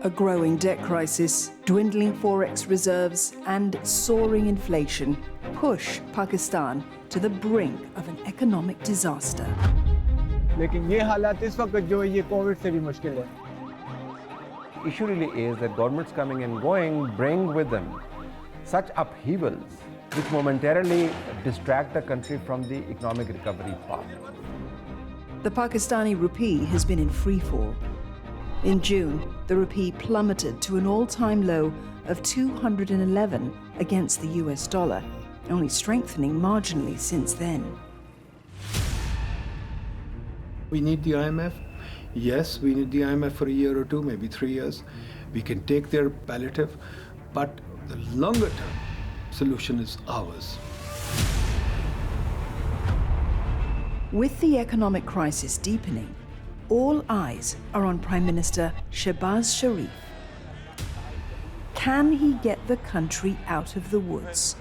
A growing debt crisis, dwindling forex reserves, and soaring inflation push Pakistan to the brink of an economic disaster. लेकिन ये हालात इस वक्त जो है ये कोविड से भी मुश्किल है. Issue really is that governments coming and going bring with them such upheavals which momentarily distract the country from the economic recovery path. The Pakistani rupee has been in free fall. In June, the rupee plummeted to an all-time low of 211 against the US dollar, only strengthening marginally since then. We need the IMF. Yes, we need the IMF for a year or two, maybe 3 years. We can take their palliative, but the longer term solution is ours. With the economic crisis deepening, all eyes are on Prime Minister Shehbaz Sharif. Can he get the country out of the woods?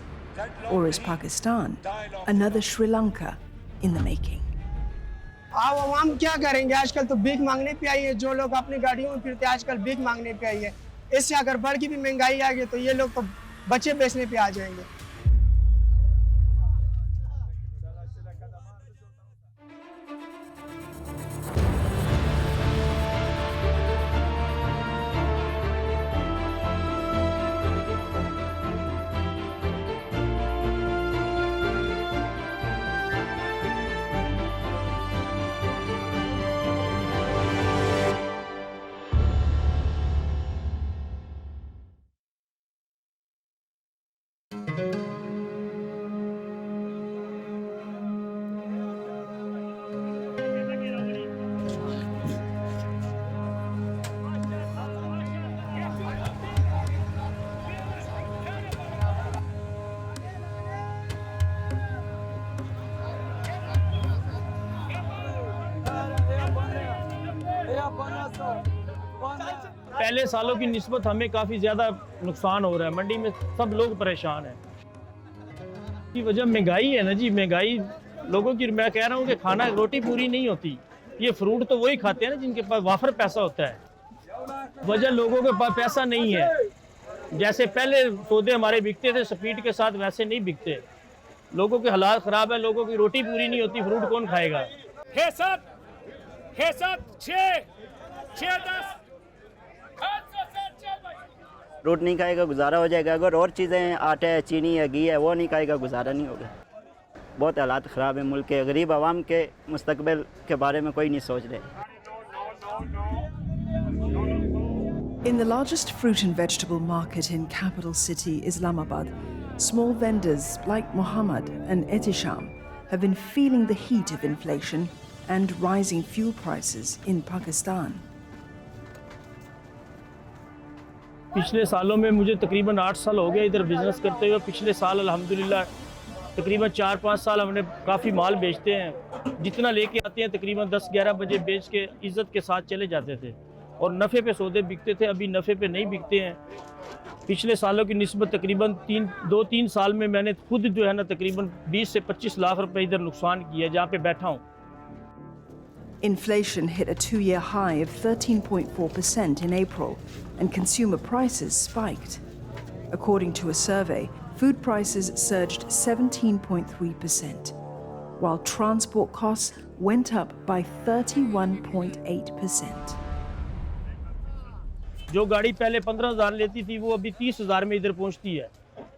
Or is Pakistan another Sri Lanka in the making? अब आवाम क्या करेंगे? आजकल तो भीख मांगने पे आई है. जो लोग अपनी गाड़ियों में फिरते आजकल भीख मांगने पे आई है. इससे अगर बढ़ की भी महंगाई आ गई तो ये लोग तो बच्चे बेचने पे आ जाएंगे. पहले सालों की निस्बत हमें काफ़ी ज़्यादा नुकसान हो रहा है. मंडी में सब लोग परेशान हैं. की वजह महंगाई है ना जी. महंगाई लोगों की, मैं कह रहा हूँ कि खाना रोटी पूरी नहीं होती. ये फ्रूट तो वही खाते हैं ना जिनके पास वाफर पैसा होता है. वजह लोगों के पास पैसा नहीं है. जैसे पहले सौदे हमारे बिकते थे स्पीड के साथ, वैसे नहीं बिकते. लोगों के हालात ख़राब है. लोगों की रोटी पूरी नहीं होती. फ्रूट कौन खाएगा? 6-7 रोट नहीं खाएगा गुजारा हो जाएगा. अगर और चीज़ें आटा है, चीनी है, घी है, वो नहीं खाएगा गुजारा नहीं होगा. बहुत हालात ख़राब है मुल्क के. गरीब आवाम के मुस्तकबिल के बारे में कोई नहीं सोच रहे. In the largest fruit and vegetable market in capital city Islamabad, small vendors like Muhammad and Etisham have been feeling the heat of inflation and rising fuel prices in Pakistan. पिछले सालों में मुझे तकरीबन 8 साल हो गए इधर बिज़नेस करते हुए. पिछले साल अल्हम्दुलिल्लाह तकरीबन 4-5 साल हमने काफ़ी माल बेचते हैं. जितना लेके आते हैं तकरीबन 10-11 बजे बेच के इज़्ज़त के साथ चले जाते थे और नफ़े पे सौदे बिकते थे. अभी नफ़े पे नहीं बिकते हैं. पिछले सालों की निस्बत तकरीबन 2-3 साल में मैंने खुद जो है ना तकरीबन 20 से 25 लाख रुपए इधर नुकसान किया जहाँ पे बैठा हूँ. Inflation hit a 2-year high of 13.4% in April, and consumer prices spiked. According to a survey, food prices surged 17.3%, while transport costs went up by 31.8%. जो गाड़ी पहले 15,000 लेती थी वो अभी 30,000 में इधर पहुंचती है.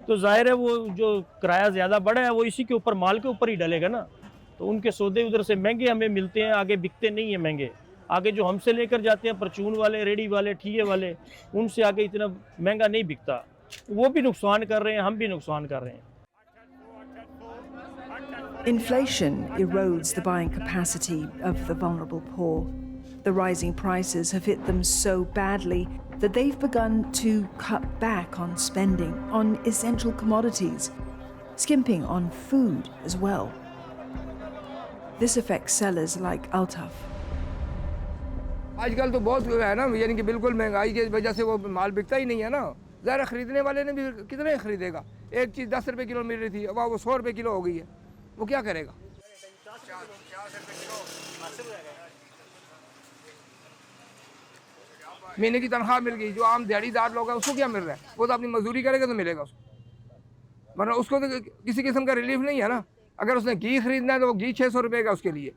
तो जाहिर है वो जो किराया ज़्यादा बढ़ा है वो इसी के ऊपर, माल के ऊपर ही डलेगा ना. तो उनके सौदे उधर से महंगे हमें मिलते हैं, आगे बिकते नहीं हैं महंगे. आगे जो हमसे लेकर जाते हैं परचून वाले, रेडी वाले, ठिये वाले, उनसे आगे इतना महंगा नहीं बिकता. वो भी नुकसान कर रहे हैं, हम भी नुकसान कर रहे हैं. Inflation erodes the buying capacity of the vulnerable poor. The rising prices have hit them so badly that they've begun to cut back on spending on essential commodities, skimping on food as well. This affects sellers like Altaf. आजकल तो बहुत है ना, यानी कि बिल्कुल महंगाई की वजह से वो माल बिकता ही नहीं है ना. ज़रा ख़रीदने वाले ने भी कितने ख़रीदेगा? एक चीज़ 10 रुपये किलो मिल रही थी, अब वो 100 रुपये किलो हो गई है. वो क्या करेगा? महीने की तनख्वाह मिल गई, जो आम दिहाड़ीदार लोग हैं उसको क्या मिल रहा है? वो तो अपनी मजदूरी करेगा तो मिलेगा उसको, वरना उसको तो किसी किस्म का रिलीफ नहीं है ना। अगर उसने घी खरीदना है तो वो घी 600 रुपये का उसके लिए,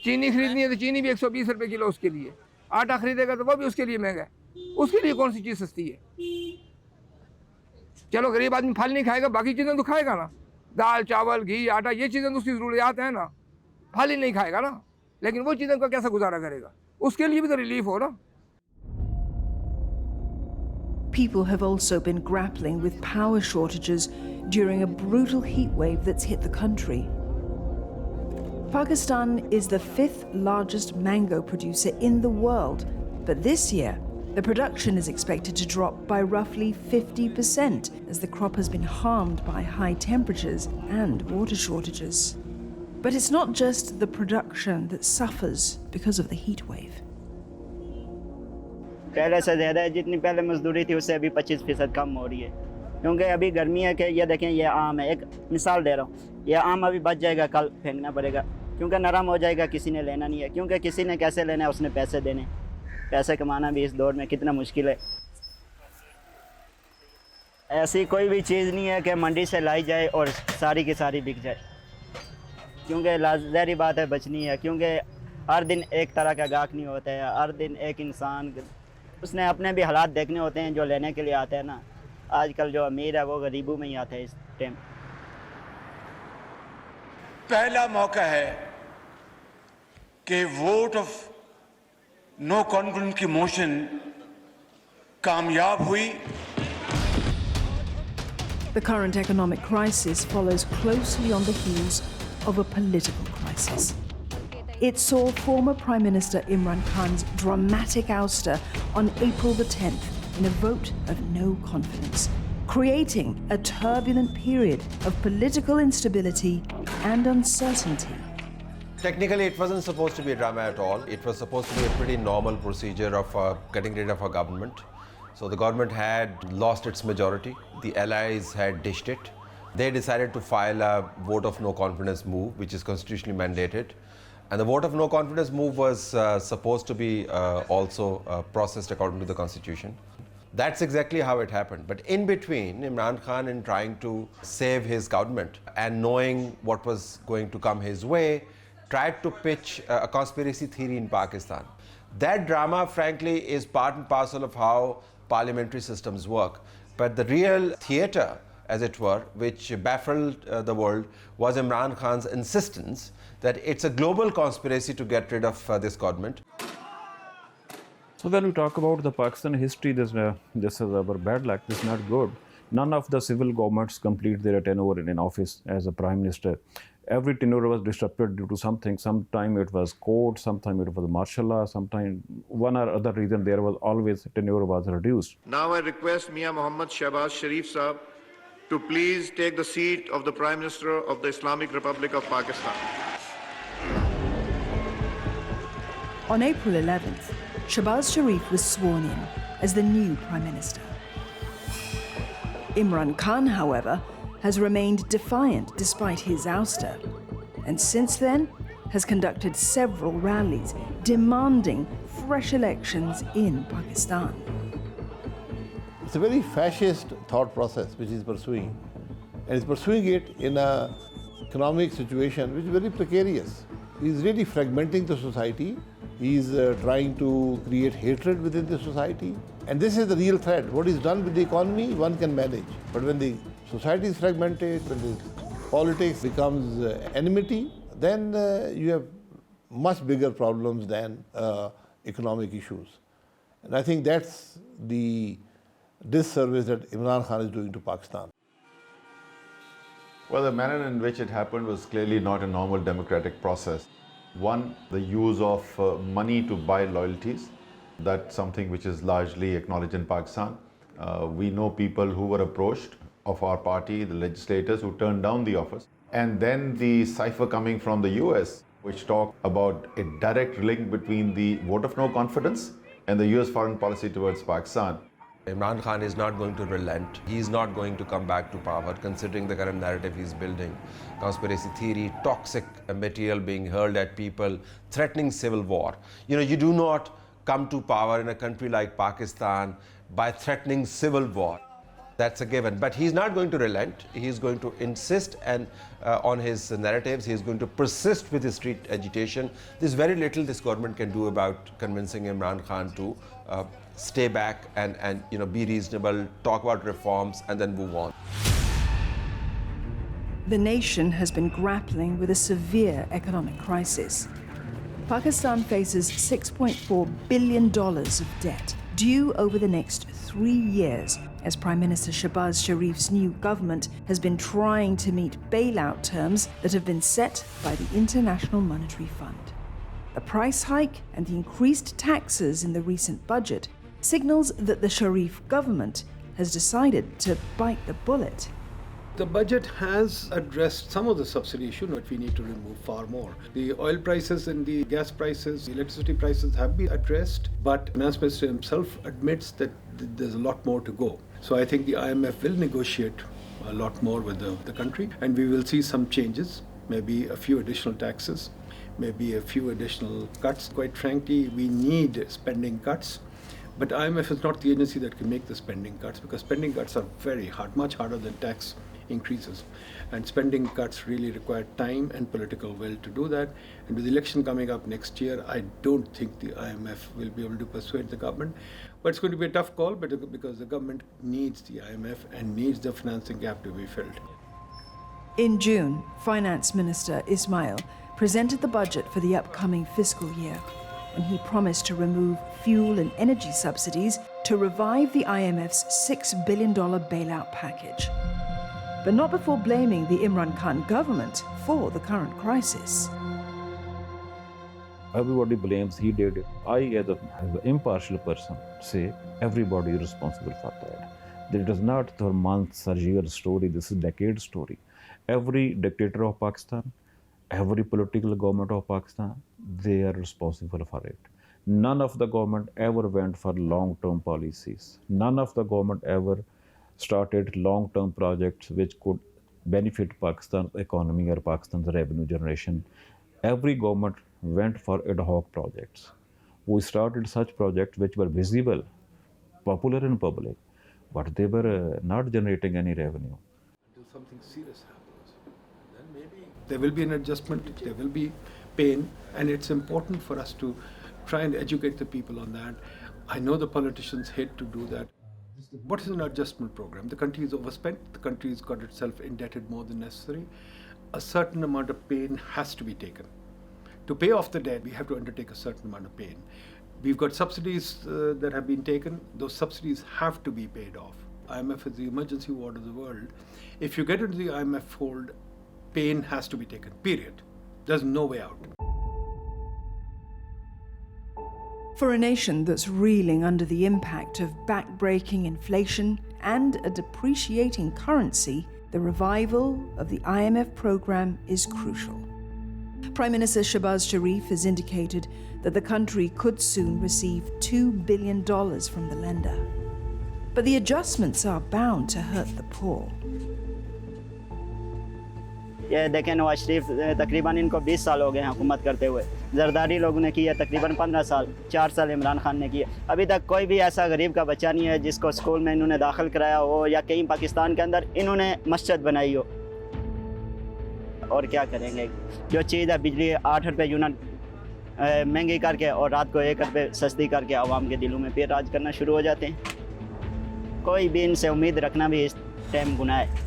चीनी खरीदनी है तो चीनी भी 120 रुपये किलो उसके लिए, आटा खरीदेगा तो वो भी उसके लिए महंगा है। उसके लिए कौन सी चीज़ सस्ती है? चलो गरीब आदमी फल नहीं खाएगा, बाकी चीज़ें तो खाएगा ना, दाल चावल घी आटा ये चीज़ें तो उसकी ज़रूरियात है ना, फल ही नहीं खाएगा ना, लेकिन वो चीज़ें का कैसा गुजारा करेगा? उसके लिए भी तो रिलीफ हो ना। People have also been grappling with power shortages during a brutal heat wave that's hit the country. Pakistan is the 5th largest mango producer in the world, but this year the production is expected to drop by roughly 50% as the crop has been harmed by high temperatures and water shortages. But it's not just the production that suffers because of the heat wave. पहले से ज़्यादा है, जितनी पहले मजदूरी थी उससे अभी 25% कम हो रही है, क्योंकि अभी गर्मी है कि ये देखें ये आम है, एक मिसाल दे रहा हूँ, ये आम अभी बच जाएगा, कल फेंकना पड़ेगा क्योंकि नरम हो जाएगा, किसी ने लेना नहीं है, क्योंकि किसी ने कैसे लेना है, उसने पैसे देने, पैसे कमाना भी इस दौर में कितना मुश्किल है। ऐसी कोई भी चीज़ नहीं है कि मंडी से लाई जाए और सारी की सारी बिक जाए, क्योंकि ज़ाहिर बात है बचनी है, क्योंकि हर दिन एक तरह का गाहक नहीं होता है, हर दिन एक इंसान उसने अपने भी हालात देखने होते हैं जो लेने के लिए आते हैं ना। आजकल जो अमीर है वो गरीबों में ही आता है इस टाइम। पहला मौका है कि वोट ऑफ नो कॉन्फिडेंस की मोशन कामयाब हुई। The current economic crisis follows closely on the heels of a political crisis. It saw former Prime Minister Imran Khan's dramatic ouster on April the 10th in a vote of no confidence, creating a turbulent period of political instability and uncertainty. Technically, it wasn't supposed to be a drama at all. It was supposed to be a pretty normal procedure of getting rid of a government. So the government had lost its majority. The allies had dished it. They decided to file a vote of no confidence move, which is constitutionally mandated. And the vote of no confidence move was supposed to be also processed according to the constitution. That's exactly how it happened. But in between, Imran Khan, in trying to save his government and knowing what was going to come his way, tried to pitch a conspiracy theory in Pakistan. That drama, frankly, is part and parcel of how parliamentary systems work. But the real theatre, as it were, which baffled the world, was Imran Khan's insistence that it's a global conspiracy to get rid of this government. So when we talk about the Pakistan history, this is our bad luck, this is not good. None of the civil governments complete their tenure in office as a prime minister. Every tenure was disrupted due to something. Sometime it was court, sometime it was martial law, sometime one or other reason there was always tenure was reduced. Now I request Mia Mohammad Shehbaz Sharif Sahab to please take the seat of the Prime Minister of the Islamic Republic of Pakistan. On April 11th, Shehbaz Sharif was sworn in as the new Prime Minister. Imran Khan, however, has remained defiant despite his ouster, and since then has conducted several rallies demanding fresh elections in Pakistan. It's a very fascist thought process which he's pursuing, and he's pursuing it in an economic situation which is very precarious. He's really fragmenting the society. He's trying to create hatred within the society, and this is the real threat. What is done with the economy, one can manage, but when the society is fragmented, when the politics becomes enmity, then you have much bigger problems than economic issues. And I think that's the disservice that Imran Khan is doing to Pakistan. Well, the manner in which it happened was clearly not a normal democratic process. One, the use of money to buy loyalties. That's something which is largely acknowledged in Pakistan. We know people who were approached of our party, the legislators who turned down the offers. And then the cipher coming from the US, which talked about a direct link between the vote of no confidence and the US foreign policy towards Pakistan. Imran Khan is not going to relent. He's not going to come back to power, considering the current narrative he's building. Conspiracy theory, toxic material being hurled at people, threatening civil war. You do not come to power in a country like Pakistan by threatening civil war. That's a given. But he's not going to relent. He's going to insist on his narratives. He's going to persist with his street agitation. There's very little this government can do about convincing Imran Khan to stay back and be reasonable, talk about reforms, and then move on. The nation has been grappling with a severe economic crisis. Pakistan faces $6.4 billion of debt due over the next 3 years, as Prime Minister Shehbaz Sharif's new government has been trying to meet bailout terms that have been set by the International Monetary Fund. The price hike and the increased taxes in the recent budget signals that the Sharif government has decided to bite the bullet. The budget has addressed some of the subsidy issue, but we need to remove far more. The oil prices and the gas prices, the electricity prices have been addressed, but Finance Minister himself admits that there's a lot more to go. So I think the IMF will negotiate a lot more with the country, and we will see some changes, maybe a few additional taxes, maybe a few additional cuts. Quite frankly, we need spending cuts. But IMF is not the agency that can make the spending cuts, because spending cuts are very hard, much harder than tax increases. And spending cuts really require time and political will to do that. And with the election coming up next year, I don't think the IMF will be able to persuade the government. But it's going to be a tough call, because the government needs the IMF and needs the financing gap to be filled. In June, Finance Minister Ismail presented the budget for the upcoming fiscal year, and he promised to remove fuel and energy subsidies to revive the IMF's $6 billion bailout package. But not before blaming the Imran Khan government for the current crisis. Everybody blames he did it. I, as an impartial person, say everybody is responsible for that. It is not the months or years story, this is a decade story. Every dictator of Pakistan, every political government of Pakistan, they are responsible for it. None of the government ever went for long-term policies. None of the government ever started long-term projects which could benefit Pakistan's economy or Pakistan's revenue generation. Every government went for ad hoc projects. We started such projects which were visible, popular in public, but they were not generating any revenue. Until something serious happens, then maybe there will be an adjustment, there will be pain, and it's important for us to try and educate the people on that. I know the politicians hate to do that. What is an adjustment program? The country is overspent, the country has got itself indebted more than necessary. A certain amount of pain has to be taken. To pay off the debt, we have to undertake a certain amount of pain. We've got subsidies that have been taken. Those subsidies have to be paid off. IMF is the emergency ward of the world. If you get into the IMF fold, pain has to be taken, period. There's no way out. For a nation that's reeling under the impact of back-breaking inflation and a depreciating currency, the revival of the IMF program is crucial. Prime Minister Shehbaz Sharif has indicated that the country could soon receive $2 billion from the lender. But the adjustments are bound to hurt the poor. ये देखें नवाज शरीफ तकरीबन इनको 20 साल हो गए हैं हुकूमत करते हुए। जरदारी लोगों ने की है तकरीबन 15 साल, 4 साल इमरान खान ने किया। अभी तक कोई भी ऐसा गरीब का बच्चा नहीं है जिसको स्कूल में इन्होंने दाखिल कराया हो या कहीं पाकिस्तान के अंदर इन्होंने मस्जिद बनाई हो। और क्या करेंगे? जो चीज़ है बिजली 8 रुपये यूनिट महंगी करके और रात को 1 रुपये सस्ती करके आवाम के दिलों में फिर राज करना शुरू हो जाते हैं। कोई भी इनसे उम्मीद रखना भी इस टाइम गुनाह है।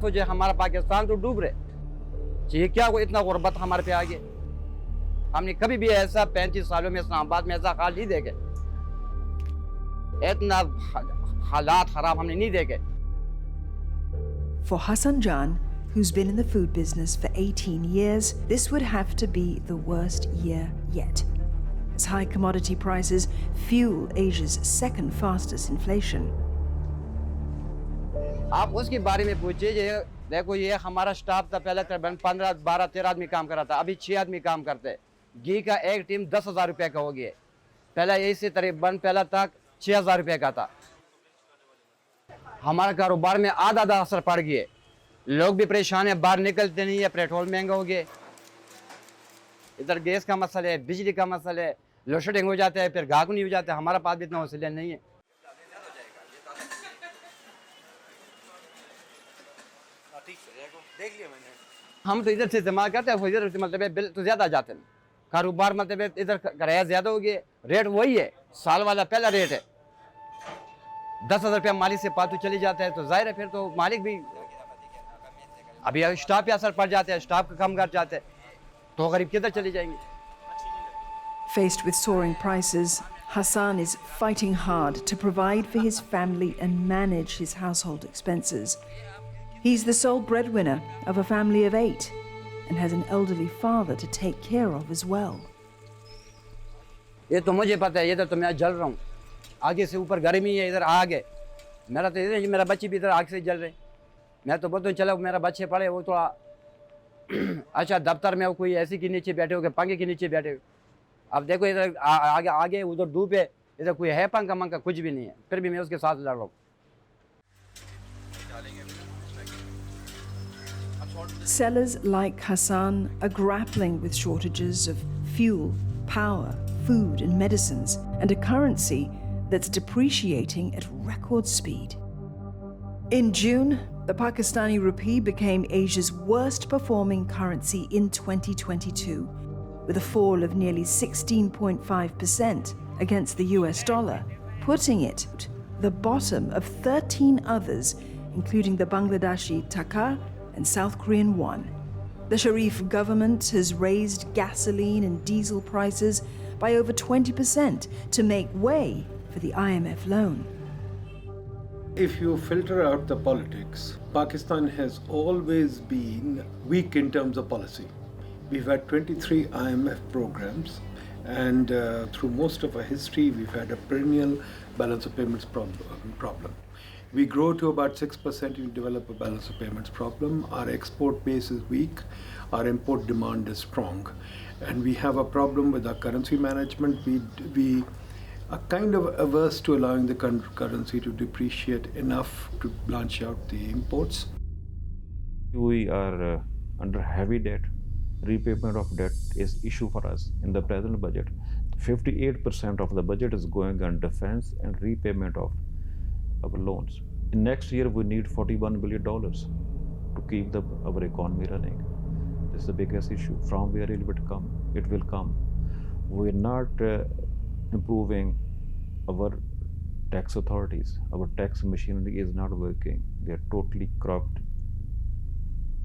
तो जो हमारा पाकिस्तान तो डूब रहे, ये क्या को इतना गुर्बत हमारे पे आ गई। हमने कभी भी ऐसा 35 सालों में इस्लामाबाद में ऐसा हाल नहीं देखे, इतना हालात खराब हमने नहीं देखे। For Hassan Jan, who's been in the food business for 18 years, this would have to be the worst year yet, as high commodity prices fuel Asia's second fastest inflation. आप उसके बारे में पूछिए, देखो ये हमारा स्टाफ था पहले तकरीबन 15, 12, 13 आदमी काम कर रहा था, अभी 6 आदमी काम करते हैं। घी का एक टीम 10,000 रुपये का हो गया, पहले इसी तकरीबन पहला तक 6,000 रुपये का था। हमारा कारोबार में आधा असर पड़ गया, लोग भी परेशान है, बाहर निकलते नहीं है, पेट्रोल महंगा हो गया, इधर गैस का मसला है, बिजली का मसला है, लोड शेडिंग हो जाता है, फिर गाहक नहीं हो जाता है। हमारा पास भी इतना हौसला नहीं है। हम तो इधर से इस्तेमाल करते हैं, इधर से मतलब बिल तो ज़्यादा जाते हैं, कारोबार मतलब इधर किराया ज़्यादा हो गया, रेट वही है, साल वाला पहला रेट है। 10,000 रुपया मालिक से पातू चली जाता है, तो जाहिर है फिर तो मालिक भी अभी स्टाफ पे असर पड़ जाता है, स्टाफ का कम कर जाते हैं, तो गरीब किधर चले जाएंगे। Faced with soaring prices, Hassan is fighting hard to provide for his family and manage his household expenses. He's the sole breadwinner of a family of 8 and has an elderly father to take care of as well. ये तो मुझे पता है, इधर तो मैं जल रहा हूँ, आगे से ऊपर गर्मी है, इधर आग है, मेरा तो इधर मेरा बच्चे भी इधर आग से जल रहे। मैं तो बोलता हूँ चलो मेरा बच्चे पढ़े, वो थोड़ा अच्छा दफ्तर में कोई ऐसी के नीचे बैठे हो गए, पंखे के नीचे बैठे हो। अब देखो इधर आगे आगे उधर धूप है, इधर कोई है पंखा मंखा कुछ भी नहीं है, फिर भी मैं उसके साथ लड़ रहा हूँ। Sellers like Hassan are grappling with shortages of fuel, power, food and medicines, and a currency that's depreciating at record speed. In June, the Pakistani rupee became Asia's worst performing currency in 2022, with a fall of nearly 16.5% against the US dollar, putting it at the bottom of 13 others, including the Bangladeshi taka and South Korean won. The Sharif government has raised gasoline and diesel prices by over 20% to make way for the IMF loan. If you filter out the politics, Pakistan has always been weak in terms of policy. We've had 23 IMF programs, and through most of our history, we've had a perennial balance of payments problem. We grow to about 6%, we develop a balance of payments problem. Our export base is weak, our import demand is strong, and we have a problem with our currency management. We are kind of averse to allowing the currency to depreciate enough to blanch out the imports. We are under heavy debt. Repayment of debt is issue for us in the present budget. 58% of the budget is going on defense and repayment of our loans. In next year, we need $41 billion to keep our economy running. This is the biggest issue. From where it will come? It will come. We're not improving our tax authorities. Our tax machinery is not working. They are totally corrupt,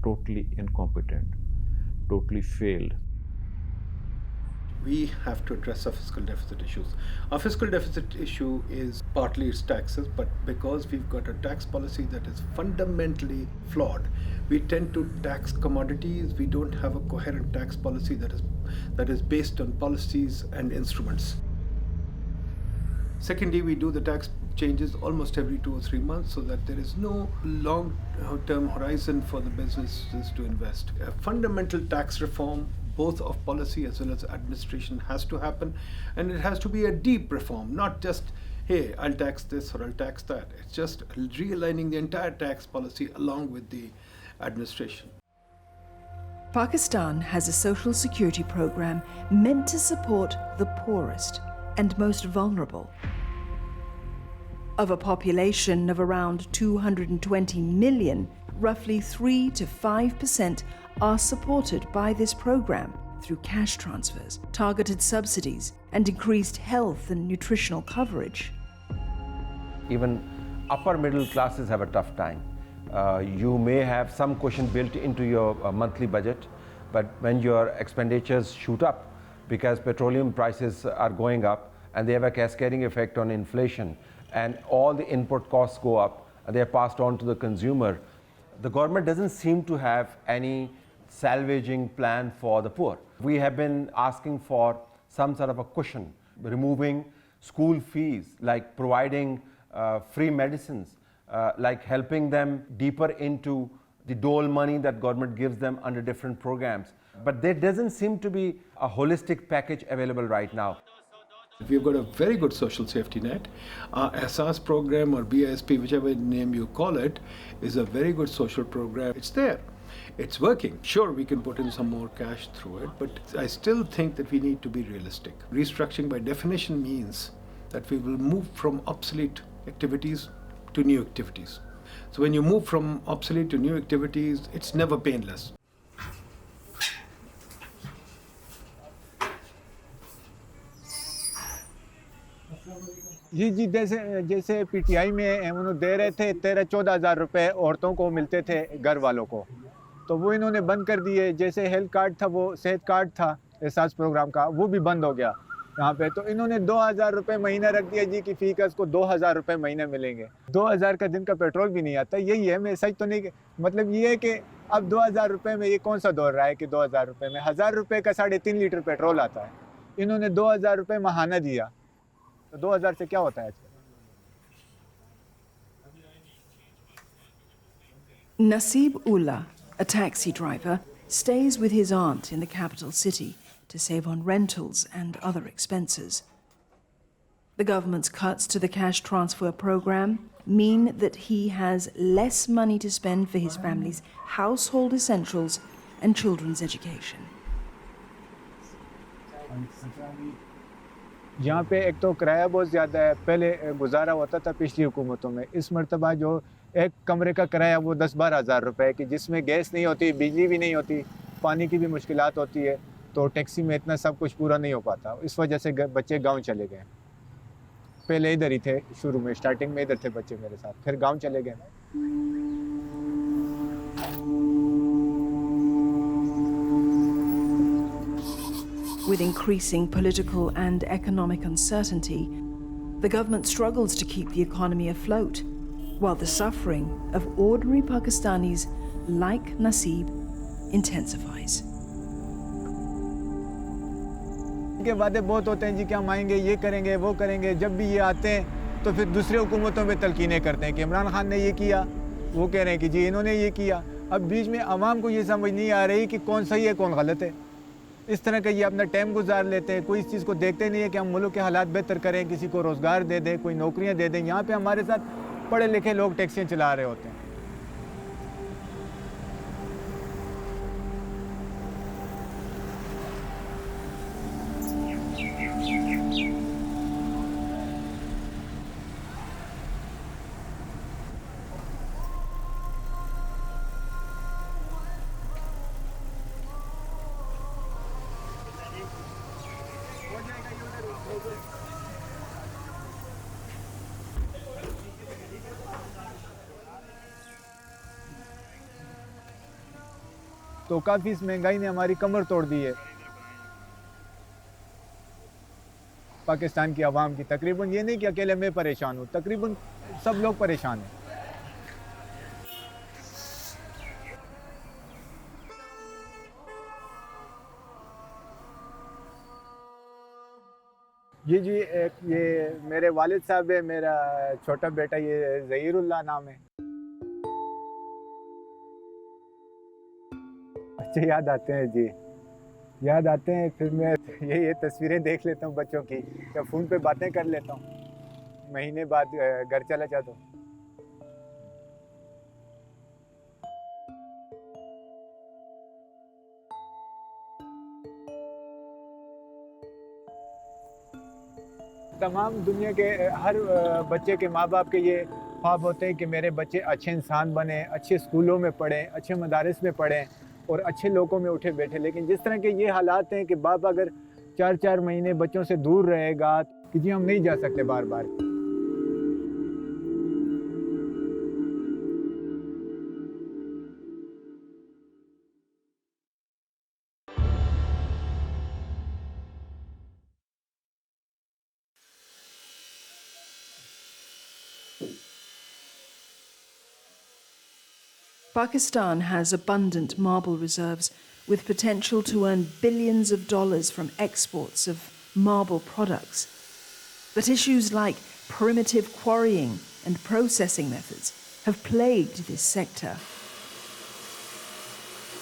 totally incompetent, totally failed. We have to address our fiscal deficit issues. Our fiscal deficit issue is partly its taxes, but because we've got a tax policy that is fundamentally flawed, we tend to tax commodities. We don't have a coherent tax policy that is based on policies and instruments. Secondly, we do the tax changes almost every 2 or 3 months so that there is no long-term horizon for the businesses to invest. A fundamental tax reform, both of policy as well as administration, has to happen, and it has to be a deep reform, not just, hey, I'll tax this or I'll tax that. It's just realigning the entire tax policy along with the administration. Pakistan has a social security program meant to support the poorest and most vulnerable. Of a population of around 220 million, roughly 3 to 5% are supported by this program through cash transfers, targeted subsidies, and increased health and nutritional coverage. Even upper middle classes have a tough time. You may have some cushion built into your monthly budget, but when your expenditures shoot up because petroleum prices are going up and they have a cascading effect on inflation and all the input costs go up and they are passed on to the consumer, the government doesn't seem to have any salvaging plan for the poor. We have been asking for some sort of a cushion, removing school fees, like providing free medicines, like helping them deeper into the dole money that government gives them under different programs. But there doesn't seem to be a holistic package available right now. We've got a very good social safety net. Our Asas program or BISP, whichever name you call it, is a very good social program. It's there. It's working. Sure, we can put in some more cash through it, but I still think that we need to be realistic. Restructuring by definition means that we will move from obsolete activities to new activities. So when you move from obsolete to new activities, it's never painless. जी जैसे PTI में उन्होंने दे रहे थे 13-14 हज़ार रुपये औरतों को मिलते थे घर वालों को, तो वो इन्होंने बंद कर दिए। जैसे हेल्थ कार्ड था, वो सेहत कार्ड था एहसास प्रोग्राम का, वो भी बंद हो गया यहाँ पे। तो इन्होंने 2,000 रुपये महीना रख दिया जी कि फीकस को 2,000 रुपये महीने मिलेंगे। 2,000 का दिन का पेट्रोल भी नहीं आता। यही है, मैं सच तो नहीं, मतलब ये है कि अब 2,000 रुपये में ये कौन सा दौड़ रहा है कि 2,000 रुपये में 1,000 रुपये का 3.5 लीटर पेट्रोल आता है। इन्होंने 2,000 रुपये माहाना दिया, तो 2,000 से क्या होता है? Nasib Ullah, a taxi driver, stays with his aunt in the capital city to save on rentals and other expenses. The government's cuts to the cash transfer program mean that he has less money to spend for his family's household essentials and children's education. यहाँ पे एक तो किराया बहुत ज़्यादा है। पहले गुजारा होता था पिछली हुकूमतों में, इस मरतबा जो एक कमरे का किराया वो 10-12 हज़ार रुपये है कि जिसमें गैस नहीं होती, बिजली भी नहीं होती, पानी की भी मुश्किलात होती है, तो टैक्सी में इतना सब कुछ पूरा नहीं हो पाता। इस वजह से बच्चे गांव चले गए। पहले इधर ही थे, शुरू में स्टार्टिंग में इधर थे बच्चे मेरे साथ, फिर गाँव चले गए। With increasing political and economic uncertainty, the government struggles to keep the economy afloat, while the suffering of ordinary Pakistanis like Nasib intensifies. के वादे बहुत होते हैं जी कि हम आएंगे, ये करेंगे, वो करेंगे। जब भी ये आते हैं तो फिर दूसरे हुकूमतों में तलकीनें करते हैं कि इमरान खान ने ये किया, वो कह रहे हैं कि जी इन्होंने ये किया। अब बीच में आवाम को ये समझ नहीं आ रही कि कौन सही है कौन गलत है। इस तरह का ये अपना टाइम गुजार लेते हैं, कोई इस चीज़ को देखते नहीं है कि हम मुल्क के हालात बेहतर करें, किसी को रोज़गार दे दें, कोई नौकरियां दे दें। यहाँ पे हमारे साथ पढ़े लिखे लोग टैक्सियाँ चला रहे होते हैं। तो काफ़ी इस महंगाई ने हमारी कमर तोड़ दी है पाकिस्तान की आवाम की। तकरीबन ये नहीं कि अकेले मैं परेशान हूँ, तकरीबन सब लोग परेशान हैं। ये मेरे वालिद साहब है, मेरा छोटा बेटा ये ज़हीरुल्लाह नाम है। बच्चे याद आते हैं जी, याद आते हैं। फिर मैं ये तस्वीरें देख लेता हूँ बच्चों की, या फ़ोन पे बातें कर लेता हूँ, महीने बाद घर चला जाता हूँ। तमाम दुनिया के हर बच्चे के माँ बाप के ये ख्वाब होते हैं कि मेरे बच्चे अच्छे इंसान बने, अच्छे स्कूलों में पढ़ें, अच्छे मदारिस में पढ़ें और अच्छे लोगों में उठे बैठे। लेकिन जिस तरह के ये हालात हैं कि बाप अगर 4-4 महीने बच्चों से दूर रहेगा कि जी हम नहीं जा सकते बार बार। Pakistan has abundant marble reserves with potential to earn billions of dollars from exports of marble products. But issues like primitive quarrying and processing methods have plagued this sector.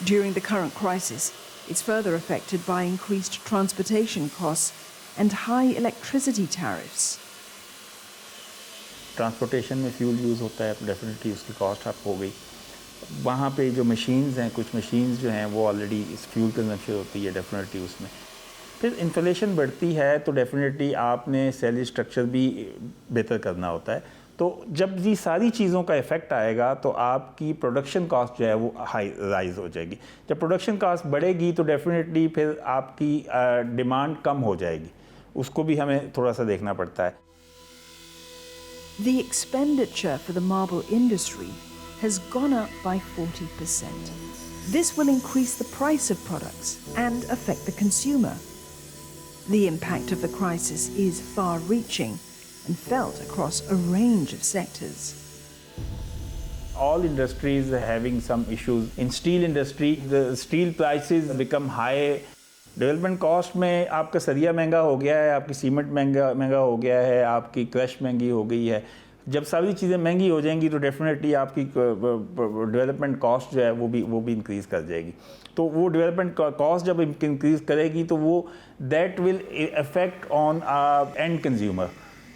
During the current crisis, it's further affected by increased transportation costs and high electricity tariffs. Transportation में fuel use होता है, definitely उसकी cost up हो गई. वहाँ पे जो machines हैं, कुछ मशीन्स जो हैं वो ऑलरेडी इस फ्यूल कंजम्पशन होती है डेफिनेटली उसमें. फिर इन्फ्लेशन बढ़ती है तो डेफिनेटली आपने सैलरी स्ट्रक्चर भी बेहतर करना होता है. तो जब ये सारी चीज़ों का इफ़ेक्ट आएगा तो आपकी प्रोडक्शन कॉस्ट जो है वो हाई राइज हो जाएगी. जब प्रोडक्शन कॉस्ट बढ़ेगी तो डेफिनेटली फिर आपकी डिमांड कम हो जाएगी. उसको भी हमें थोड़ा सा देखना पड़ता है. The expenditure for the marble industry has gone up by 40%. This will increase the price of products and affect the consumer. The impact of the crisis is far-reaching and felt across a range of sectors. All industries are having some issues. In steel industry, the steel prices become high. Development cost में आपका सरिया महंगा हो गया है, आपकी cement महंगा हो गया है, आपकी क्रश महंगी हो गई है. जब सारी चीज़ें महंगी हो जाएंगी तो डेफिनेटली आपकी डेवलपमेंट कॉस्ट जो है वो भी इंक्रीज़ कर जाएगी. तो वो डेवलपमेंट कॉस्ट जब इंक्रीज़ करेगी तो वो that will affect on and consumer,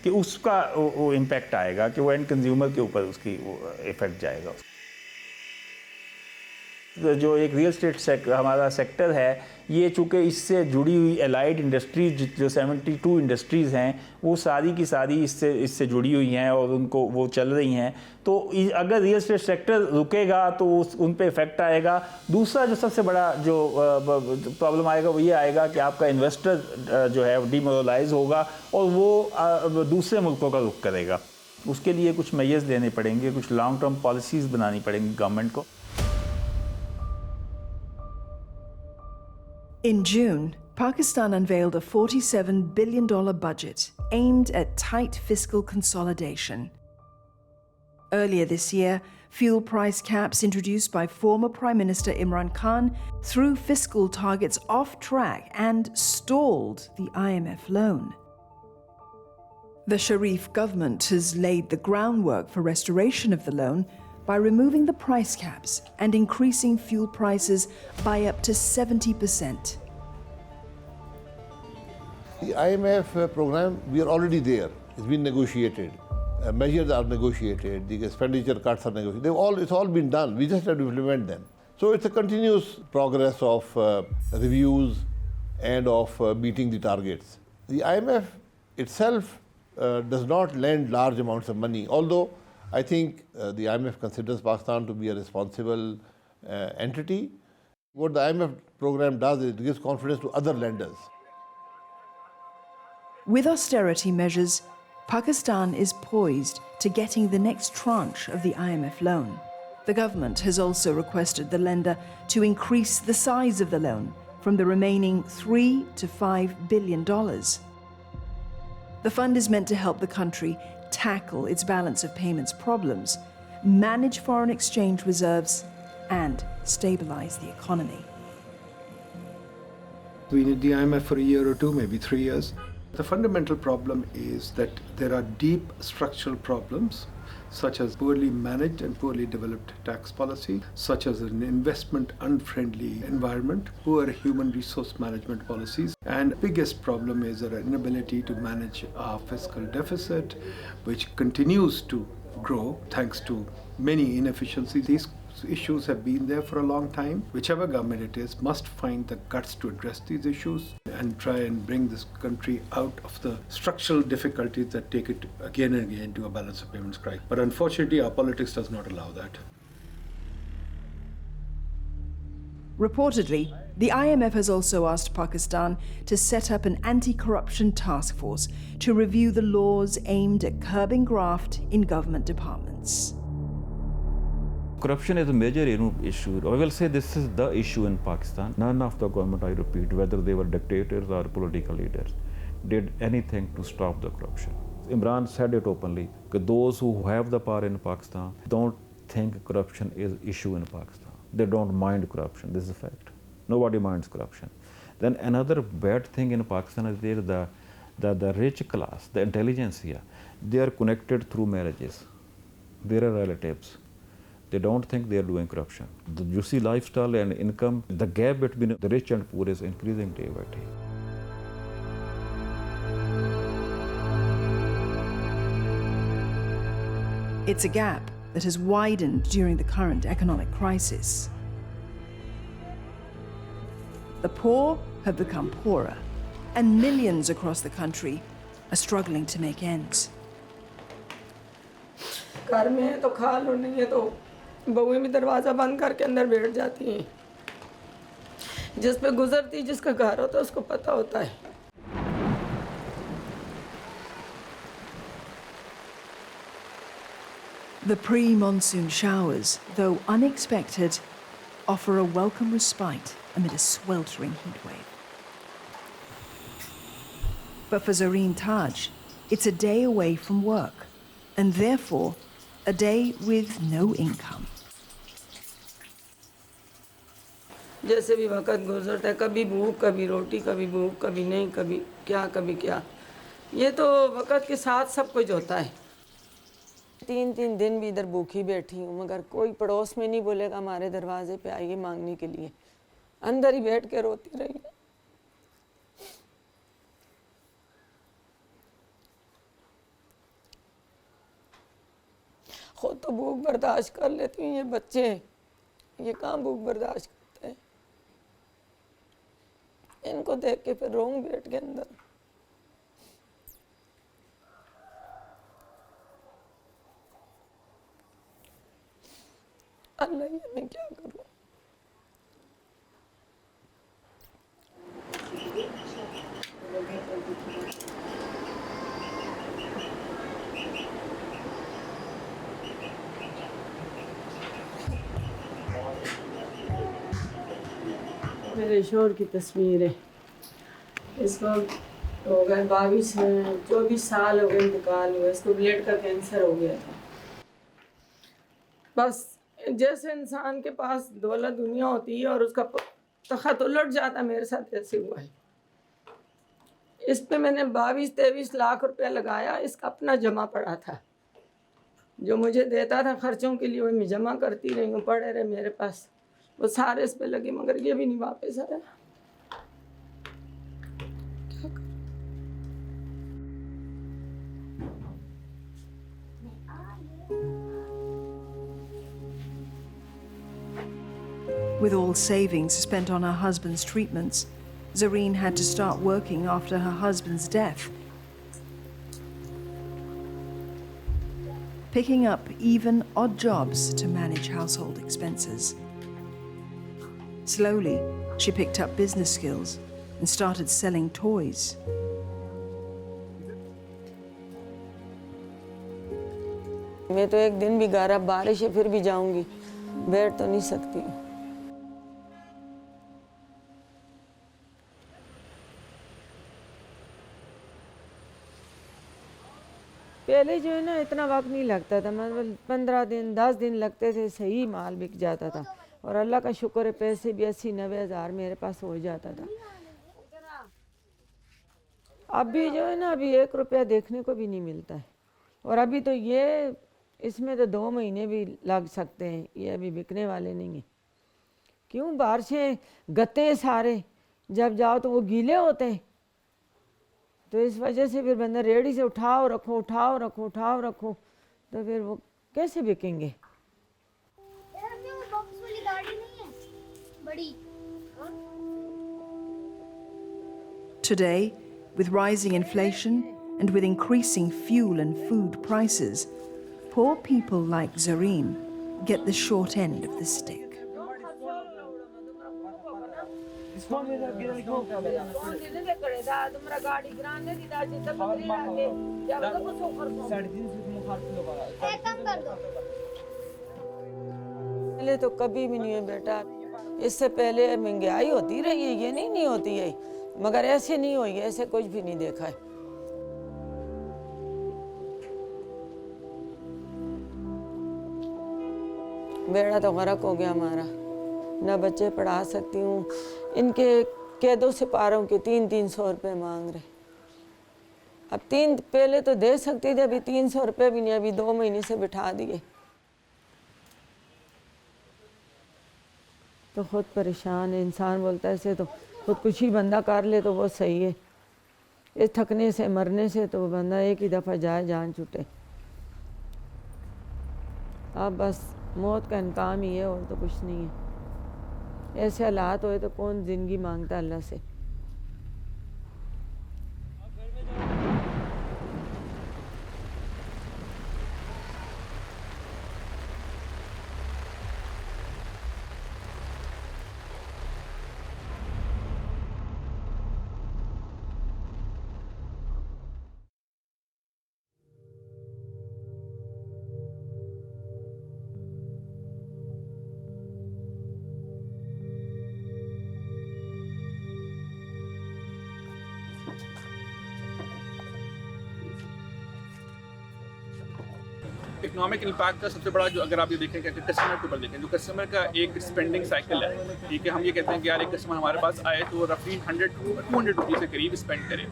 कि उसका वो इम्पैक्ट आएगा कि वो एंड कंज्यूमर के ऊपर उसकी इफ़ेक्ट जाएगा. जो एक रियल स्टेट हमारा सेक्टर है, ये चूँकि इससे जुड़ी हुई एलाइड इंडस्ट्रीज जो 72 इंडस्ट्रीज़ हैं वो सारी की सारी इससे जुड़ी हुई हैं और उनको वो चल रही हैं. तो अगर रियल स्टेट सेक्टर रुकेगा तो उन पे इफ़ेक्ट आएगा. दूसरा जो सबसे बड़ा जो प्रॉब्लम आएगा वो ये आएगा कि आपका इन्वेस्टर जो है डिमोरलाइज होगा और वो दूसरे मुल्कों का रुख करेगा. उसके लिए कुछ मेजर्स लेने पड़ेंगे, कुछ लॉन्ग टर्म पॉलिसीज़ बनानी पड़ेंगी गवर्नमेंट को. In June, Pakistan unveiled a $47 billion budget aimed at tight fiscal consolidation. Earlier this year, fuel price caps introduced by former Prime Minister Imran Khan threw fiscal targets off track and stalled the IMF loan. The Sharif government has laid the groundwork for restoration of the loan by removing the price caps and increasing fuel prices by up to 70%. The IMF program, we are already there. It's been negotiated. Measures are negotiated. The expenditure cuts are negotiated. It's all been done. We just have to implement them. So it's a continuous progress of reviews and of meeting the targets. The IMF itself does not lend large amounts of money, although I think the IMF considers Pakistan to be a responsible entity. What the IMF program does is it gives confidence to other lenders. With austerity measures, Pakistan is poised to getting the next tranche of the IMF loan. The government has also requested the lender to increase the size of the loan from the remaining $3 to $5 billion. The fund is meant to help the country tackle its balance of payments problems, manage foreign exchange reserves, and stabilize the economy. We need the IMF for a year or two, maybe 3 years. The fundamental problem is that there are deep structural problems, such as poorly managed and poorly developed tax policy, such as an investment-unfriendly environment, poor human resource management policies, and the biggest problem is our inability to manage our fiscal deficit, which continues to grow thanks to many inefficiencies. These issues have been there for a long time. Whichever government it is must find the guts to address these issues and try and bring this country out of the structural difficulties that take it again and again to a balance of payments crisis. But unfortunately, our politics does not allow that. Reportedly, the IMF has also asked Pakistan to set up an anti-corruption task force to review the laws aimed at curbing graft in government departments. Corruption is a major issue. I will say this is the issue in Pakistan. None of the government, I repeat, whether they were dictators or political leaders, did anything to stop the corruption. Imran said it openly, that those who have the power in Pakistan don't think corruption is issue in Pakistan. They don't mind corruption. This is a fact. Nobody minds corruption. Then another bad thing in Pakistan is there the rich class, the intelligentsia, they are connected through marriages. They are relatives. They don't think they are doing corruption. You see lifestyle and income, the gap between the rich and poor is increasing day by day. It's a gap that has widened during the current economic crisis. The poor have become poorer, and millions across the country are struggling to make ends. घर में है तो खा लो, नहीं है तो बहुएं भी दरवाज़ा बंद करके अंदर बैठ जाती हैं। जिस पे गुजरती जिसका घर होता है उसको पता होता है। The pre-monsoon showers, though unexpected, offer a welcome respite amid a sweltering heatwave. But for Zareen Taj, it's a day away from work, and therefore a day with no income. जैसे भी वक्त गुजरता है, कभी भूख, कभी रोटी, कभी भूख, कभी नहीं, कभी क्या, ये तो वक्त के साथ सब कुछ होता है। 3 दिन भी इधर भूखी बैठी हूँ, मगर कोई पड़ोस में नहीं बोलेगा हमारे दरवाजे पे आइए मांगने के लिए। अंदर ही बैठ के रोती रही है। खुद तो भूख बर्दाश्त कर लेती हूँ, ये बच्चे ये कहाँ भूख बर्दाश्त करते हैं। इनको देख के फिर रोऊं बैठ के अंदर। अल्लाह, ये मैं क्या करूँ। मेरे शोहर की तस्वीर है। इस वक्त हो गए 24 साल हो गए इंतकाल हुए। इसको ब्लड का कैंसर हो गया था। बस जैसे इंसान के पास दौलत दुनिया होती है और उसका तखत उलट जाता, मेरे साथ ऐसे हुआ है। इस पे मैंने 22-23 लाख रुपया लगाया। इसका अपना जमा पड़ा था, जो मुझे देता था खर्चों के लिए, वो मैं जमा करती रही हूँ, पड़े रहे मेरे पास। वो सारे इस पे लगे, मगर ये भी नहीं वापस आया। With all savings spent on her husband's treatments, Zareen had to start working after her husband's death, picking up even odd jobs to manage household expenses. Slowly, she picked up business skills and started selling toys. मैं तो एक दिन भी गारा बारिश है फिर भी जाऊंगी, बैठ तो नहीं सकती। पहले जो है ना इतना वक्त नहीं लगता था, मतलब 15 दिन 10 दिन लगते थे, सही माल बिक जाता था। और अल्लाह का शुक्र है पैसे भी 80-90 हज़ार मेरे पास हो जाता था। अभी जो है ना, अभी 1 रुपया देखने को भी नहीं मिलता है। और अभी तो ये इसमें तो 2 महीने भी लग सकते हैं, ये अभी बिकने वाले नहीं हैं। क्यों? बारिशें गत्ते सारे जब जाओ तो वो गीले होते हैं, तो इस वजह से फिर बंदा रेडी से उठाओ रखो, तो फिर वो कैसे बिकेंगे? Today, with rising inflation and with increasing fuel and food prices, poor people like Zareen get the short end of the stick. पहले तो कभी भी नहीं है बेटा, इससे पहले महंगाई होती रही है, ये नहीं होती है, मगर ऐसे नहीं हुई है, ऐसे कुछ भी नहीं देखा है। बेड़ा तो गरक हो गया हमारा, ना बच्चे पढ़ा सकती हूँ। इनके कैदों से पारों के 300 रुपये मांग रहे। अब पहले तो दे सकती थी, अभी 300 रुपये भी नहीं, अभी 2 महीने से बिठा दिए। तो खुद परेशान है इंसान, बोलता है ऐसे तो खुदकुशी बंदा कर ले तो वो सही है, इस थकने से मरने से तो बंदा एक ही दफ़ा जाए जान छूटे। अब बस मौत का इनकाम ही है और तो कुछ नहीं है। ऐसे हालात होए तो कौन ज़िंदगी मांगता अल्लाह से। इकोनॉमिक इम्पैक्ट का सबसे बड़ा जो अगर आप ये देखें कि कस्टमर के ऊपर देखें, जो कस्टमर का एक स्पेंडिंग साइकिल है, ठीक है, हम ये कहते हैं कि यार एक कस्टमर हमारे पास आए तो रफली 200 रुपीज़ के करीब स्पेंड करे।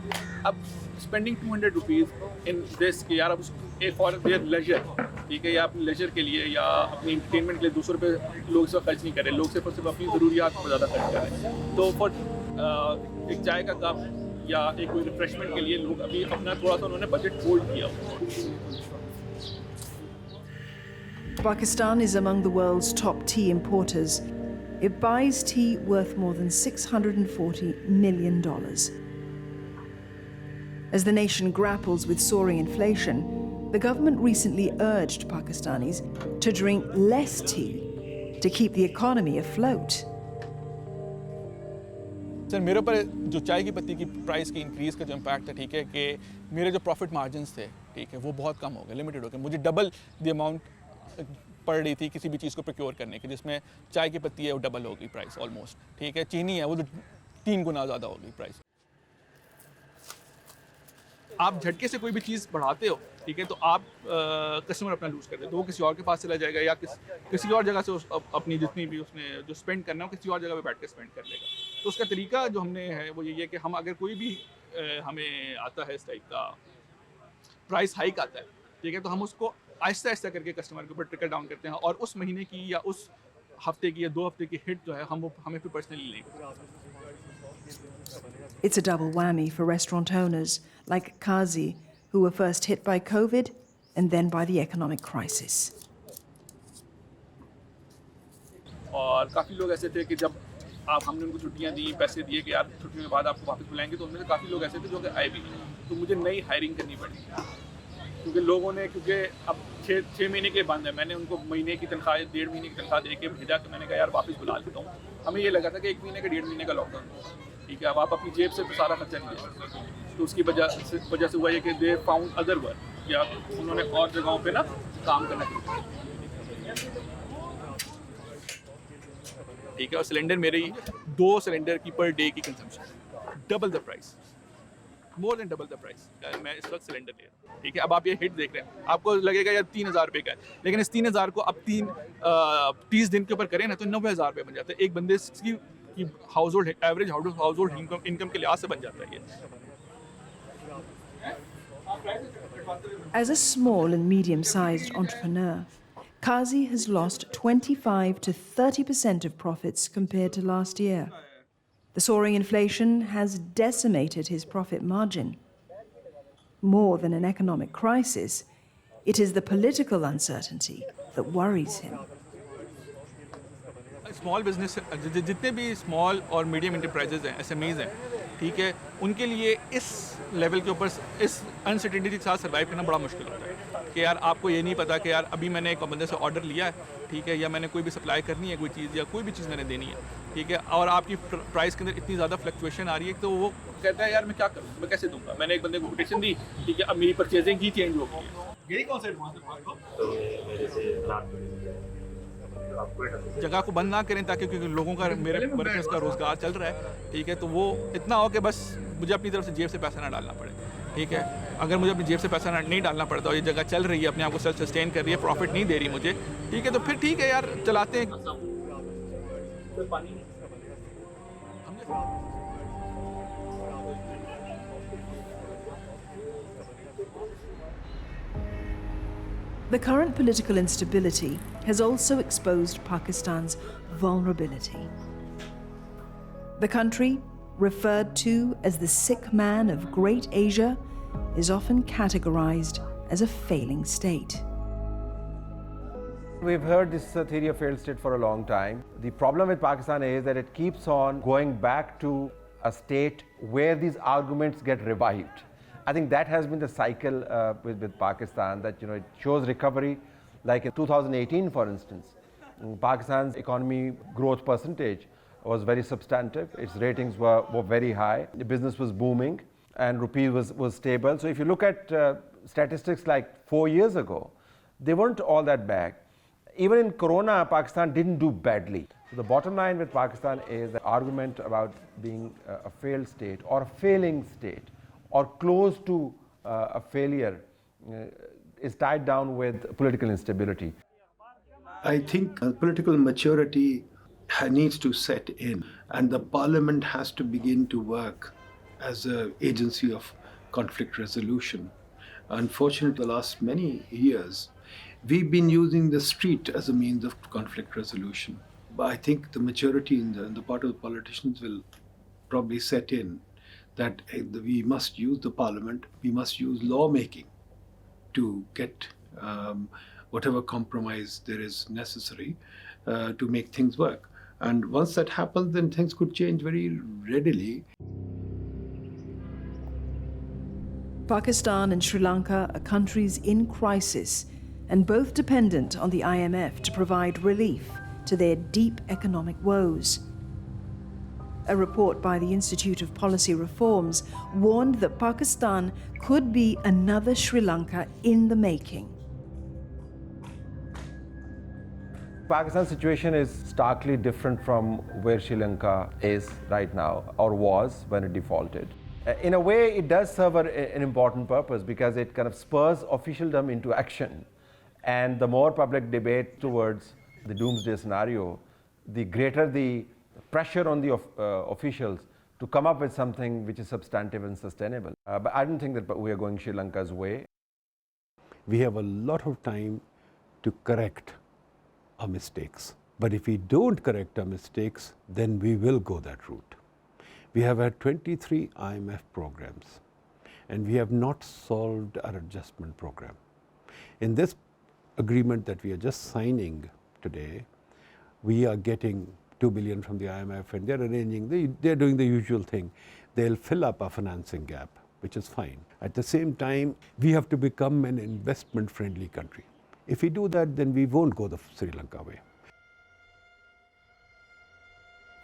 अब स्पेंडिंग 200 रुपीज़ इन दिस कि यार अब एक फॉर देयर लेजर, ठीक है, या अपने लेजर के लिए या अपनी इंटरटेनमेंट के लिए 200 रुपये लोग इस वक्त खर्च नहीं कर रहे, लोग सिर्फ अपनी ज़रूरियात पर ज़्यादा खर्च कर रहे हैं। तो फॉर एक चाय का कप या एक कोई रिफ्रेशमेंट के लिए लोग अभी अपना थोड़ा सा उन्होंने बजट होल्ड किया। Pakistan is among the world's top tea importers. It buys tea worth more than $640 million. As the nation grapples with soaring inflation, the government recently urged Pakistanis to drink less tea to keep the economy afloat. Sir मेरे ऊपर जो चाय की पत्ती की price की increase का जो इम्पैक्ट है, ठीक है, कि मेरे जो प्रॉफिट मार्जिन्स थे, ठीक है, वो बहुत कम हो गए, लिमिटेड हो गए। मुझे डबल द अमाउंट पड़ रही थी किसी भी चीज़ को प्रोक्योर करने की, जिसमें चाय की पत्ती है वो डबल हो गई प्राइस ऑलमोस्ट, ठीक है, चीनी है वो तो 3 गुना ज़्यादा हो गई प्राइस। आप झटके से कोई भी चीज़ बढ़ाते हो, ठीक है, तो आप कस्टमर अपना लूज़ कर देते हो, वो किसी और के पास चला जाएगा या किसी और जगह से अपनी जितनी भी उसने जो स्पेंड करना हो किसी और जगह पे बैठ कर स्पेंड कर लेगा। तो उसका तरीका जो हमने है वो यही है कि हम अगर कोई भी हमें आता है इस टाइप का प्राइस हाइक आता है, ठीक है, तो हम उसको आहिस्ता आहिस्ता करके कस्टमर के ऊपर ट्रिकल डाउन करते हैं और उस महीने की या उस हफ्ते की या 2 हफ्ते की हिट जो है हम वो हमें फिर पर्सनली लेंगे। It's a double whammy for restaurant owners like Kazi, who were first hit by COVID and then by the economic crisis. और काफ़ी लोग ऐसे थे कि जब हमने उनको छुट्टियां दी, पैसे दिए कि यार छुट्टियों के बाद आपको वापस बुलाएंगे, तो उनमें से काफ़ी लोग ऐसे थे जो कि आए भी नहीं, तो मुझे नई हायरिंग करनी पड़ी क्योंकि लोगों ने, क्योंकि अब 6 महीने के बंद है, मैंने उनको महीने की तनख्वाह 1.5 महीने की तनख्वाह दे के भेजा, तो मैंने कहा यार वापस बुला लेता हूँ। हमें ये लगा था कि 1 महीने का 1.5 महीने का लॉकडाउन, ठीक है, अब आप अपनी जेब से तो सारा खर्चा नहीं दे सकते, तो उसकी वजह से हुआ ये कि दे फाउंड अदर वर्क, या उन्होंने और जगहों पे ना काम करना शुरू किया, ठीक है। और सिलेंडर मेरे 2 सिलेंडर की पर डे की consumption double the price, more than double the price मैं इस वक्त सिलेंडर ले रहा हूँ, ठीक है। अब आप ये हिट देख रहे हैं, आपको लगेगा यार 3,000 रुपये का है, लेकिन इस 3,000 को अब 30 दिन के ऊपर करें ना तो 90,000 रुपये बन जाता है। एक बंदे की house hold average house hold income के लिहाज से बन जाता है ये। As a small and medium-sized entrepreneur, Kazi has lost 25 to 30% of profits compared to last year. The soaring inflation has decimated his profit margin. More than an economic crisis, it is the political uncertainty that worries him. Small business जितने भी small और medium enterprises हैं, SMEs हैं, ठीक है, उनके लिए इस लेवल के ऊपर इस अनसर्टेनिटी के साथ सर्वाइव करना बड़ा मुश्किल होता है कि यार आपको ये नहीं पता कि यार अभी मैंने एक बंदे से ऑर्डर लिया है, ठीक है, या मैंने कोई भी सप्लाई करनी है कोई चीज़ या कोई भी चीज़ मैंने देनी है, ठीक है, और आपकी प्राइस के अंदर इतनी ज़्यादा फ्लक्चुएशन आ रही है तो वो कहता है यार मैं क्या करूँ, मैं कैसे दूँगा। मैंने एक बंदे को कोटेशन दी, ठीक है, अब मेरी परचेजिंग ही चेंज हो गई है। यही कौन सा एडवांस है आपको? जगह को बंद ना करें ताकि क्योंकि लोगों का, मेरे वर्कर्स का रोज़गार चल रहा है, ठीक है, तो वो इतना हो कि बस मुझे अपनी तरफ से जेब से पैसा ना डालना पड़े, ठीक है, अगर मुझे अपनी जेब से पैसा नहीं डालना पड़ता और ये जगह चल रही है, अपने आप को सेल्फ सस्टेन कर रही है, प्रॉफिट नहीं दे रही मुझे, ठीक है, तो फिर ठीक है यार, चलाते हैं। The current political instability has also exposed Pakistan's vulnerability. The country, referred to as the sick man of Great Asia, is often categorized as a failing state. We've heard this theory of failed state for a long time. The problem with Pakistan is that it keeps on going back to a state where these arguments get revived. I think that has been the cycle with Pakistan, that it shows recovery. Like in 2018, for instance, Pakistan's economy growth percentage was very substantive. Its ratings were very high. The business was booming and rupee was stable. So if you look at statistics like 4 years ago, they weren't all that bad. Even in Corona, Pakistan didn't do badly. So the bottom line with Pakistan is the argument about being a failed state or a failing state or close to a failure is tied down with political instability. I think political maturity needs to set in, and the parliament has to begin to work as an agency of conflict resolution. Unfortunately, the last many years, we've been using the street as a means of conflict resolution. But I think the maturity in the part of the politicians will probably set in, that we must use the parliament, we must use lawmaking to get whatever compromise there is necessary to make things work. And once that happens, then things could change very readily. Pakistan and Sri Lanka are countries in crisis and both dependent on the IMF to provide relief to their deep economic woes. A report by the Institute of Policy Reforms warned that Pakistan could be another Sri Lanka in the making. Pakistan's situation is starkly different from where Sri Lanka is right now, or was when it defaulted. In a way, it does serve an important purpose because it kind of spurs officialdom into action. And the more public debate towards the doomsday scenario, the greater the pressure on the officials to come up with something which is substantive and sustainable. But I don't think that we are going Sri Lanka's way. We have a lot of time to correct our mistakes. But if we don't correct our mistakes, then we will go that route. We have had 23 IMF programs, and we have not solved our adjustment program. In this agreement that we are just signing today, we are getting 2 billion from the IMF, and they're doing the usual thing. They'll fill up our financing gap, which is fine. At the same time, we have to become an investment-friendly country. If we do that, then we won't go the Sri Lanka way.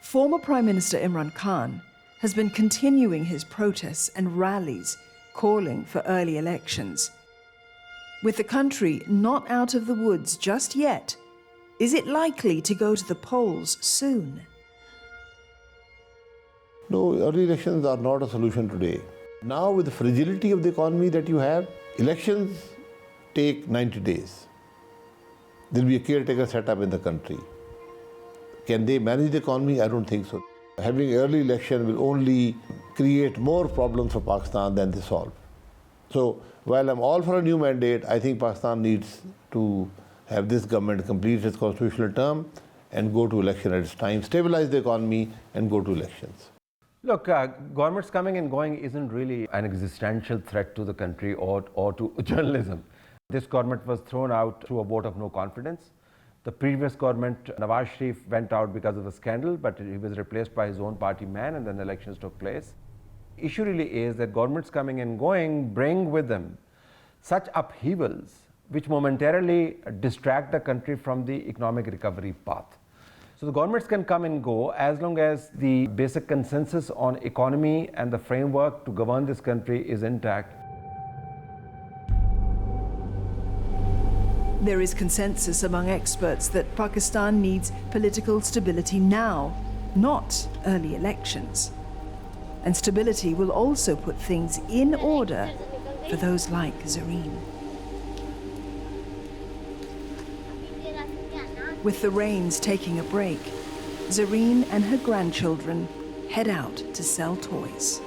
Former Prime Minister Imran Khan has been continuing his protests and rallies calling for early elections. With the country not out of the woods just yet, is it likely to go to the polls soon? No, early elections are not a solution today. Now, with the fragility of the economy that you have, elections take 90 days. There will be a caretaker set up in the country. Can they manage the economy? I don't think so. Having early election will only create more problems for Pakistan than they solve. So, while I'm all for a new mandate, I think Pakistan needs to have this government complete its constitutional term and go to election at its time, stabilize the economy and go to elections. Look, governments coming and going isn't really an existential threat to the country or to journalism. This government was thrown out through a vote of no confidence. The previous government, Nawaz Sharif, went out because of a scandal, but he was replaced by his own party man, and then elections took place. Issue really is that governments coming and going bring with them such upheavals which momentarily distract the country from the economic recovery path. So the governments can come and go as long as the basic consensus on economy and the framework to govern this country is intact. There is consensus among experts that Pakistan needs political stability now, not early elections. And stability will also put things in order for those like Zareen. With the rains taking a break, Zareen and her grandchildren head out to sell toys.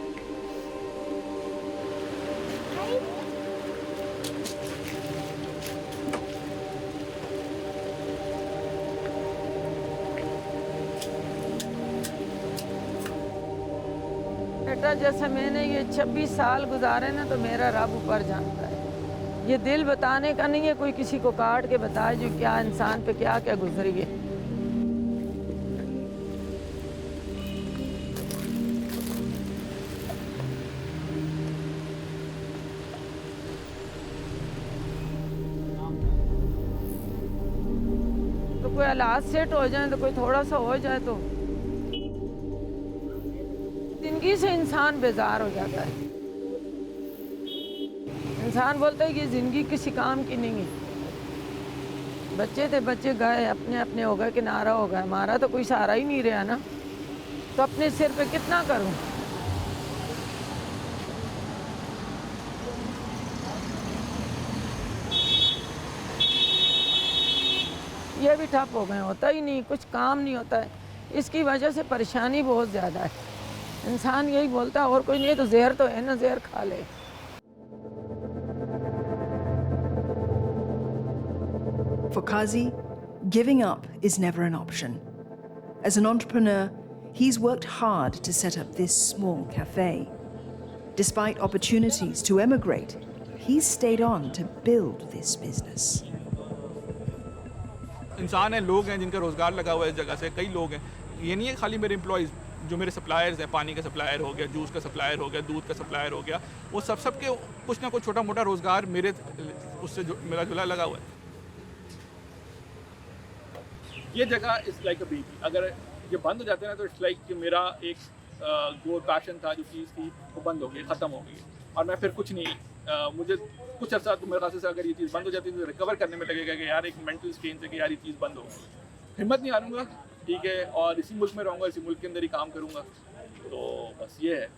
बेटा जैसे मैंने ये 26 साल गुजारे ना, तो मेरा रब ऊपर जानता है। ये दिल बताने का नहीं है, कोई किसी को काट के बताए जो क्या इंसान पे क्या क्या गुजरी है। तो कोई हालात सेट हो जाए, तो कोई थोड़ा सा हो जाए, तो जिंदगी से इंसान बेजार हो जाता है। इंसान बोलता है कि ज़िंदगी किसी काम की नहीं है। बच्चे थे, बच्चे गए, अपने अपने हो गए, किनारा हो गए। हमारा तो कोई सहारा ही नहीं रहा ना, तो अपने सिर पे कितना करूं। ये भी ठप हो गए, होता ही नहीं, कुछ काम नहीं होता है। इसकी वजह से परेशानी बहुत ज़्यादा है। इंसान यही बोलता है और कोई नहीं, तो जहर तो है ना, जहर खा ले। For Qazi, giving up is never an option. As an entrepreneur, he's worked hard to set up this small cafe. Despite opportunities to emigrate, he's stayed on to build this business. इंसान है, लोग हैं जिनका रोज़गार लगा हुआ है इस जगह से, कई लोग हैं। ये नहीं है खाली मेरे एम्प्लॉयज़, जो मेरे सप्लायर्स हैं, पानी का सप्लायर हो गया, जूस का सप्लायर हो गया, दूध का सप्लायर हो गया, वो सब के कुछ ना कुछ छोटा मोटा रोज़गार मेरे उससे मेरा जुला लगा हुआ है। ये जगह इज़ लाइक अ बेबी। अगर ये बंद हो जाते हैं ना, तो इट्स लाइक कि मेरा एक गोल पैशन था, जो चीज़ थी वो बंद हो गई, ख़त्म हो गई, और मैं फिर कुछ नहीं, मुझे कुछ अर्सा तो मेरे ख्याल से अगर ये चीज़ बंद हो जाती है तो रिकवर करने में लगेगा कि यार एक मेंटल स्ट्रेन से कि यार ये चीज़ बंद हो गई। हिम्मत नहीं हारूंगा, ठीक है, और इसी मुल्क में रहूँगा, इसी मुल्क के अंदर ही काम करूँगा। तो बस ये है।